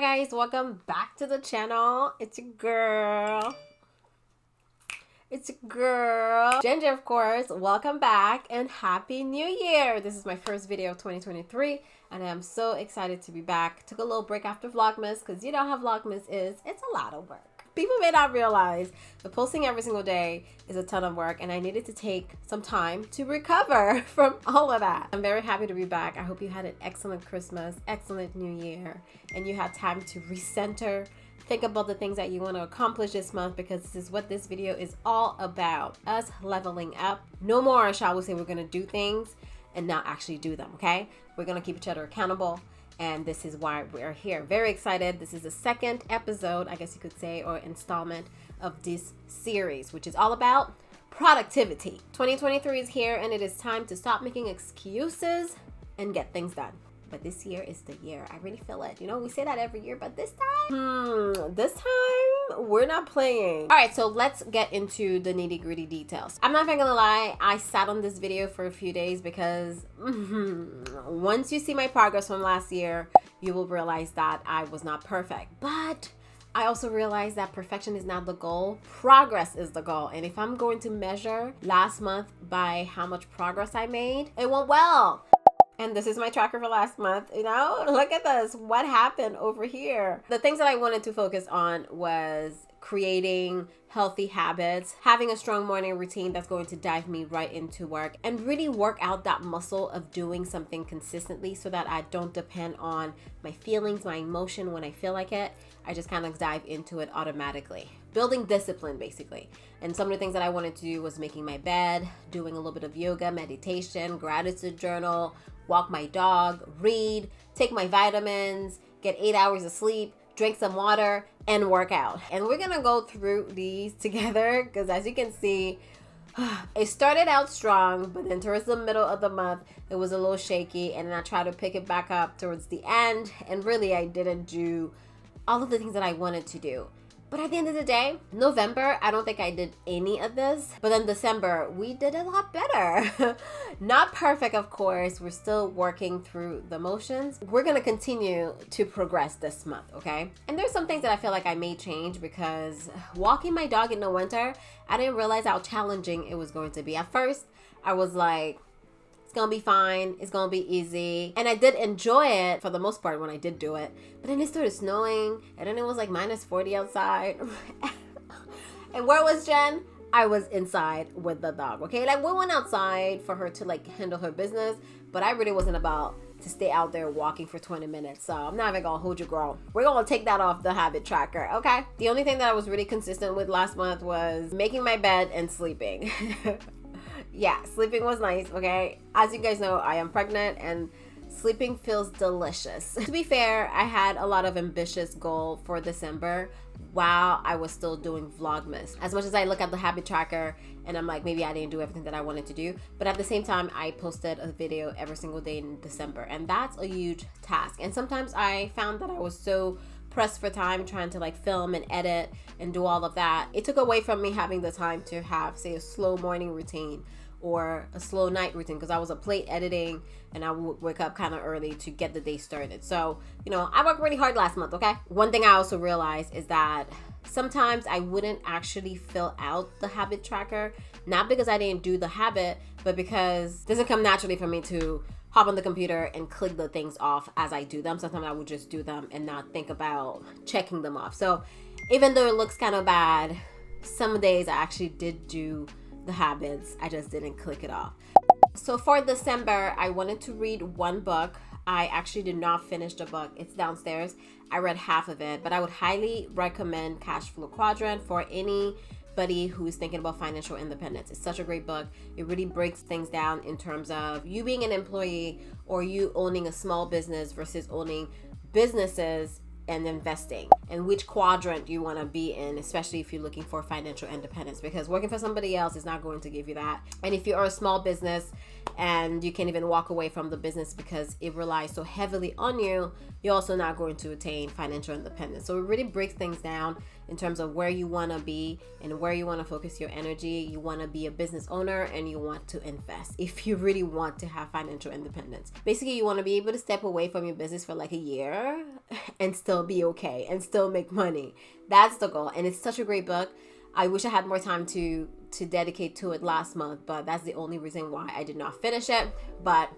guys, welcome back to the channel. It's your girl. Ginger, of course. Welcome back and Happy New Year. This is my first video of 2023 and I am so excited to be back. Took a little break after Vlogmas because you know how Vlogmas is. It's a lot of work. People may not realize that posting every single day is a ton of work and I needed to take some time to recover from all of that. I'm very happy to be back. I hope you had an excellent Christmas, excellent New Year, and you had time to recenter, think about the things that you want to accomplish this month, because this is what this video is all about, us leveling up. No more, shall we say, we're going to do things and not actually do them, okay? We're going to keep each other accountable. And this is why we're here. Very excited. This is the second episode, I guess you could say, or installment of this series, which is all about productivity. 2023 is here and it is time to stop making excuses and get things done. But this year is the year. I really feel it. You know, we say that every year, but this time, we're not playing. All right, so let's get into the nitty-gritty details. I'm not even gonna lie, I sat on this video for a few days because once you see my progress from last year, you will realize that I was not perfect. But I also realized that perfection is not the goal. Progress is the goal. And if I'm going to measure last month by how much progress I made, it went well. And this is my tracker for last month, you know? Look at this. What happened over here? The things that I wanted to focus on was creating healthy habits, having a strong morning routine that's going to dive me right into work, and really work out that muscle of doing something consistently so that I don't depend on my feelings, my emotion when I feel like it. I just kind of dive into it automatically. Building discipline, basically. And some of the things that I wanted to do was making my bed, doing a little bit of yoga, meditation, gratitude journal, walk my dog, read, take my vitamins, get 8 hours of sleep, drink some water, and work out. And we're gonna go through these together because as you can see, it started out strong, but then towards the middle of the month, it was a little shaky, and then I tried to pick it back up towards the end, and really I didn't do all of the things that I wanted to do. But at the end of the day, November, I don't think I did any of this. But then December, we did a lot better. Not perfect, of course. We're still working through the motions. We're going to continue to progress this month, okay? And there's some things that I feel like I may change because walking my dog in the winter, I didn't realize how challenging it was going to be. At first, I was like, gonna be fine, it's gonna be easy, and I did enjoy it for the most part when I did do it. But then it started snowing and then it was like -40 outside and where was Jen? I was inside with the dog, okay? Like we went outside for her to like handle her business, but I really wasn't about to stay out there walking for 20 minutes, so I'm not even gonna hold you, girl. We're gonna take that off the habit tracker, okay? The only thing that I was really consistent with last month was making my bed and sleeping. Yeah, sleeping was nice, okay? As you guys know, I am pregnant and sleeping feels delicious. To be fair, I had a lot of ambitious goal for December while I was still doing Vlogmas. As much as I look at the habit tracker and I'm like, maybe I didn't do everything that I wanted to do, but at the same time, I posted a video every single day in December, and that's a huge task. And sometimes I found that I was so pressed for time trying to like film and edit and do all of that. It took away from me having the time to have, say, a slow morning routine or a slow night routine, because I was up late editing and I would wake up kind of early to get the day started. So, you know, I worked really hard last month, okay? One thing I also realized is that sometimes I wouldn't actually fill out the habit tracker, not because I didn't do the habit, but because it doesn't come naturally for me to hop on the computer and click the things off as I do them. Sometimes I would just do them and not think about checking them off. So even though it looks kind of bad, some days I actually did do the habits, I just didn't click it off. So for December, I wanted to read one book. I actually did not finish the book. It's downstairs. I read half of it, but I would highly recommend Cash Flow Quadrant for anybody who's thinking about financial independence. It's such a great book. It really breaks things down in terms of you being an employee or you owning a small business versus owning businesses and investing, and which quadrant you want to be in, especially if you're looking for financial independence, because working for somebody else is not going to give you that. And if you are a small business and you can't even walk away from the business because it relies so heavily on you, you're also not going to attain financial independence. So it really breaks things down in terms of where you want to be and where you want to focus your energy. You want to be a business owner and you want to invest if you really want to have financial independence. Basically, you want to be able to step away from your business for like a year and still be okay and still make money. That's the goal. And it's such a great book. I wish I had more time to dedicate to it last month, but that's the only reason why I did not finish it. But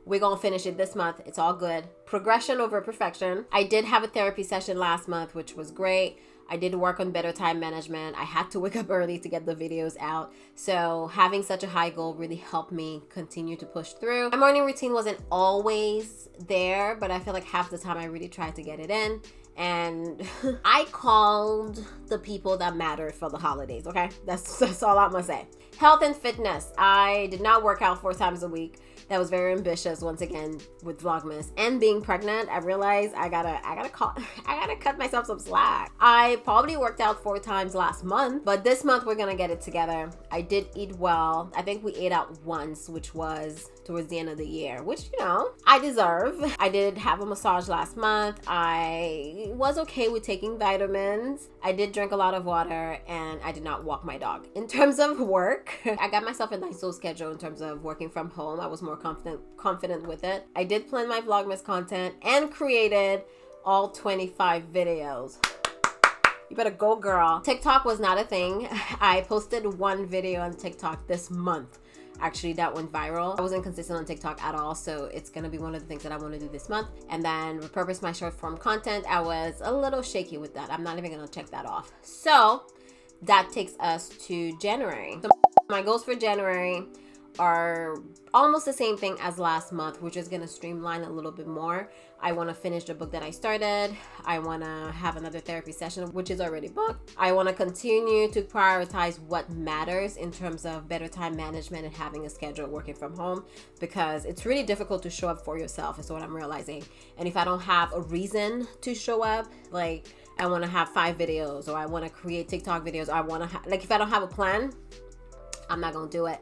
we're gonna finish it this month. It's all good. Progression over perfection. I did have a therapy session last month, which was great. I did work on better time management. I had to wake up early to get the videos out. So having such a high goal really helped me continue to push through. My morning routine wasn't always there, but I feel like half the time I really tried to get it in. And I called the people that mattered for the holidays, okay? That's all I'm gonna say. Health and fitness. I did not work out 4 times a week. That was very ambitious once again with Vlogmas. And being pregnant, I realized I gotta cut myself some slack. I probably worked out 4 times last month, but this month we're gonna get it together. I did eat well. I think we ate out once, which was towards the end of the year, which, you know, I deserve. I did have a massage last month. I was okay with taking vitamins. I did drink a lot of water and I did not walk my dog. In terms of work, I got myself a nice little schedule in terms of working from home. I was more confident with it. I did plan my Vlogmas content and created all 25 videos. You better go, girl. TikTok was not a thing. I posted 1 video on TikTok this month. Actually, that went viral. I wasn't consistent on TikTok at all, so it's gonna be one of the things that I want to do this month. And then repurpose my short form content. I was a little shaky with that. I'm not even gonna check that off. So that takes us to January. So my goals for January are almost the same thing as last month. We're just gonna streamline a little bit more. I want to finish the book that I started. I want to have another therapy session, which is already booked. I want to continue to prioritize what matters in terms of better time management and having a schedule working from home, because it's really difficult to show up for yourself is what I'm realizing. And if I don't have a reason to show up, like I want to have 5 videos, or I want to create TikTok videos, or I want to like if I don't have a plan, I'm not gonna do it.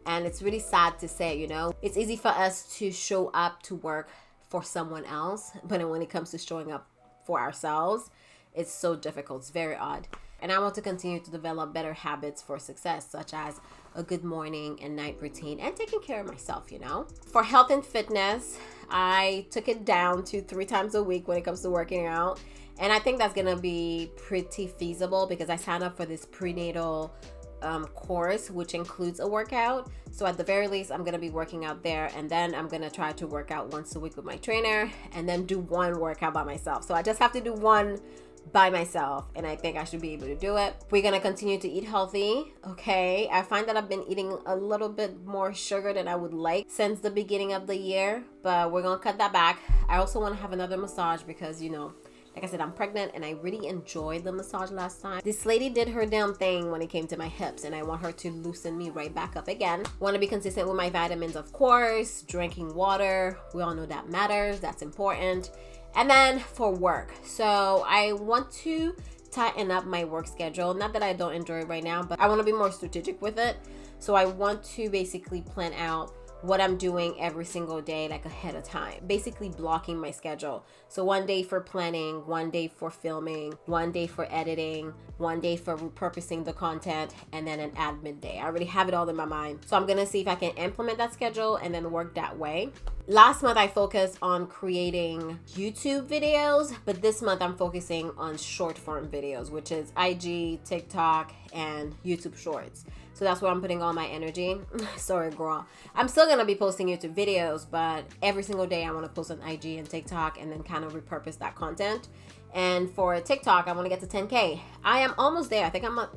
And it's really sad to say, you know, it's easy for us to show up to work for someone else, but when it comes to showing up for ourselves, it's so difficult. It's very odd. And I want to continue to develop better habits for success, such as a good morning and night routine and taking care of myself, you know. For health and fitness, I took it down to 3 times a week when it comes to working out. And I think that's gonna be pretty feasible because I signed up for this prenatal course, which includes a workout. So at the very least, I'm gonna be working out there, and then I'm gonna try to work out once a week with my trainer, and then do 1 workout by myself. So I just have to do 1 by myself, and I think I should be able to do it. We're gonna continue to eat healthy. Okay, I find that I've been eating a little bit more sugar than I would like since the beginning of the year, but we're gonna cut that back. I also want to have another massage because, you know, like I said, I'm pregnant and I really enjoyed the massage last time. This lady did her damn thing when it came to my hips, and I want her to loosen me right back up again. Want to be consistent with my vitamins, of course. Drinking water, we all know that matters. That's important. And then for work, so I want to tighten up my work schedule. Not that I don't enjoy it right now, but I want to be more strategic with it. So I want to basically plan out what I'm doing every single day, like ahead of time, basically blocking my schedule. So 1 day for planning, 1 day for filming, 1 day for editing, 1 day for repurposing the content, and then an admin day. I already have it all in my mind. So I'm gonna see if I can implement that schedule and then work that way. Last month I focused on creating YouTube videos, but this month I'm focusing on short form videos, which is IG, TikTok, and YouTube Shorts. So that's where I'm putting all my energy. Sorry, girl. I'm still gonna be posting YouTube videos, but every single day I wanna post on IG and TikTok and then kind of repurpose that content. And for TikTok, I wanna get to 10K. I am almost there. I think I'm at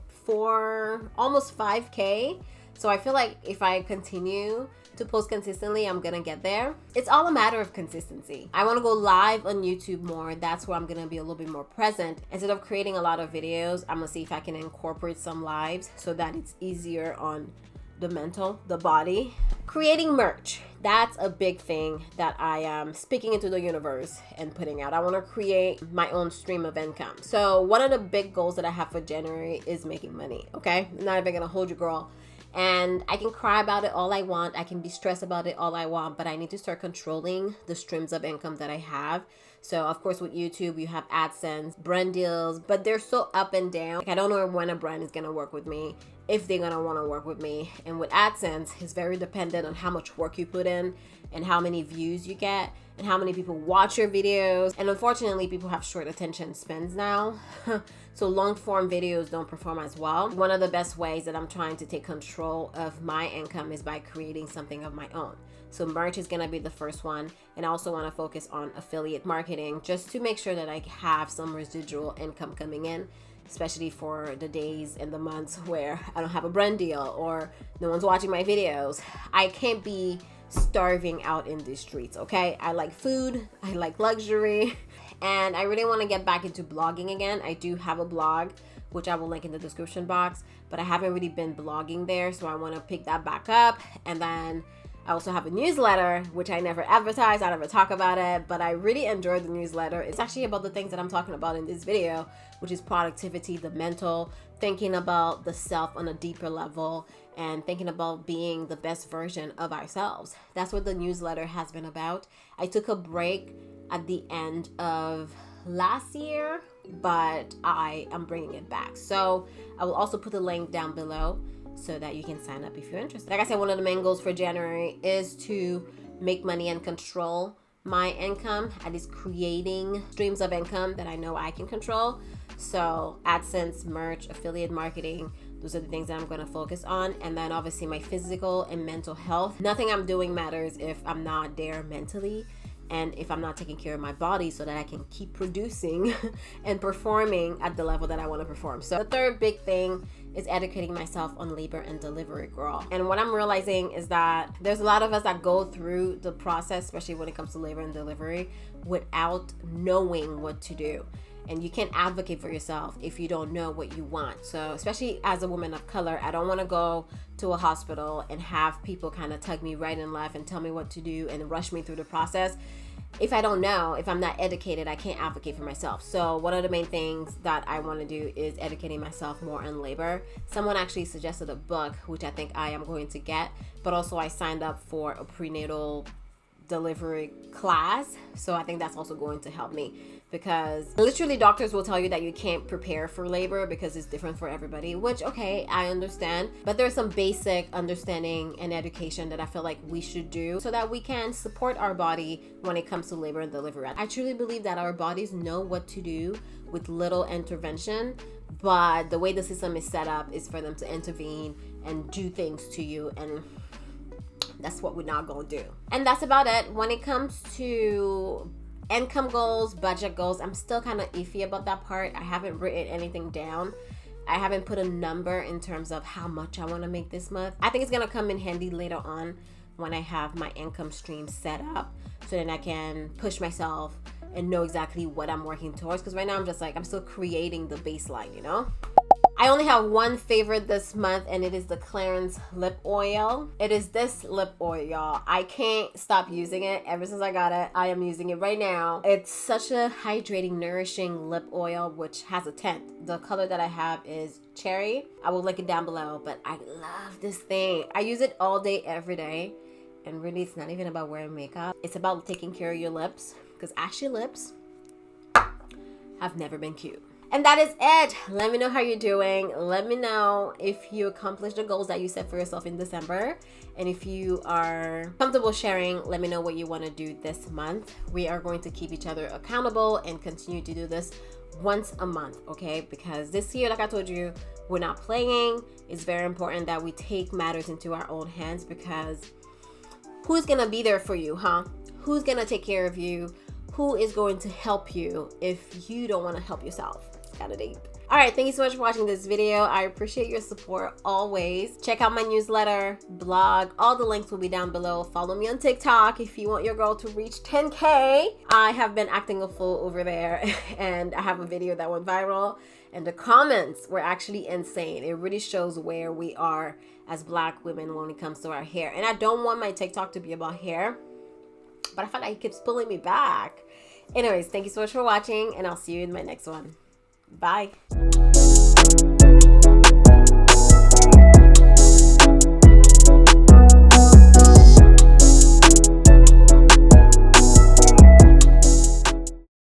almost 5K. So I feel like if I continue to post consistently, I'm gonna get there. It's all a matter of consistency. I want to go live on YouTube more. That's where I'm gonna be a little bit more present. Instead of creating a lot of videos, I'm gonna see if I can incorporate some lives so that it's easier on the mental, the body. Creating merch, that's a big thing that I am speaking into the universe and putting out. I want to create my own stream of income. So one of the big goals that I have for January is making money. Okay, I'm not even gonna hold you, girl. And I can cry about it all I want. I can be stressed about it all I want, but I need to start controlling the streams of income that I have. So of course with YouTube, you have AdSense, brand deals, but they're so up and down. Like, I don't know when a brand is gonna work with me, if they're gonna wanna work with me. And with AdSense, it's very dependent on how much work you put in and how many views you get and how many people watch your videos. And unfortunately, people have short attention spans now. So long form videos don't perform as well. One of the best ways that I'm trying to take control of my income is by creating something of my own. So merch is gonna be the first one. And I also wanna focus on affiliate marketing just to make sure that I have some residual income coming in, especially for the days and the months where I don't have a brand deal or no one's watching my videos. I can't be starving out in the streets, okay? I like food, I like luxury, and I really want to get back into blogging again. I do have a blog, which I will link in the description box, but I haven't really been blogging there, so I want to pick that back up. And then I also have a newsletter, which I never advertise, I never talk about it, but I really enjoy the newsletter. It's actually about the things that I'm talking about in this video, which is productivity, the mental, thinking about the self on a deeper level, and thinking about being the best version of ourselves. That's what the newsletter has been about. I took a break at the end of last year, but I am bringing it back. So I will also put the link down below so that you can sign up if you're interested. Like I said, one of the main goals for January is to make money and control my income, at least creating streams of income that I know I can control. So AdSense, merch, affiliate marketing, those are the things that I'm going to focus on. And then obviously my physical and mental health. Nothing I'm doing matters if I'm not there mentally and if I'm not taking care of my body so that I can keep producing and performing at the level that I want to perform. So the third big thing is educating myself on labor and delivery, girl. And what I'm realizing is that there's a lot of us that go through the process, especially when it comes to labor and delivery, without knowing what to do. And you can't advocate for yourself if you don't know what you want. So especially as a woman of color, I don't want to go to a hospital and have people kind of tug me right and left and tell me what to do and rush me through the process. If I don't know, if I'm not educated, I can't advocate for myself. So one of the main things that I want to do is educating myself more on labor. Someone actually suggested a book, which I think I am going to get, but also I signed up for a prenatal delivery class. So I think that's also going to help me, because literally doctors will tell you that you can't prepare for labor because it's different for everybody, which, okay, I understand. But there's some basic understanding and education that I feel like we should do so that we can support our body when it comes to labor and delivery. I truly believe that our bodies know what to do with little intervention, but the way the system is set up is for them to intervene and do things to you, and that's what we're not gonna do. And that's about it. When it comes to income goals, budget goals, I'm still kind of iffy about that part. I haven't written anything down. I haven't put a number in terms of how much I want to make this month. I think it's gonna come in handy later on when I have my income stream set up, so then I can push myself and know exactly what I'm working towards. Because right now I'm just like, I'm still creating the baseline, you know? I only have one favorite this month, and it is the KilahCrowns lip oil. It is this lip oil, y'all. I can't stop using it. Ever since I got it, I am using it right now. It's such a hydrating, nourishing lip oil, which has a tint. The color that I have is cherry. I will link it down below, but I love this thing. I use it all day, every day. And really, it's not even about wearing makeup. It's about taking care of your lips, because ashy lips have never been cute. And that is it. Let me know how you're doing. Let me know if you accomplished the goals that you set for yourself in December. And if you are comfortable sharing, let me know what you want to do this month. We are going to keep each other accountable and continue to do this once a month, okay? Because this year, like I told you, we're not playing. It's very important that we take matters into our own hands, because who's going to be there for you, huh? Who's going to take care of you? Who is going to help you if you don't want to help yourself? Kind of deep. All right, thank you so much for watching this video. I appreciate your support always. Check out my newsletter, blog. All the links will be down below. Follow me on TikTok if you want your girl to reach 10K. I have been acting a fool over there, and I have a video that went viral, and the comments were actually insane. It really shows where we are as Black women when it comes to our hair. And I don't want my TikTok to be about hair, but I felt like it keeps pulling me back. Anyways, thank you so much for watching, and I'll see you in my next one. Bye.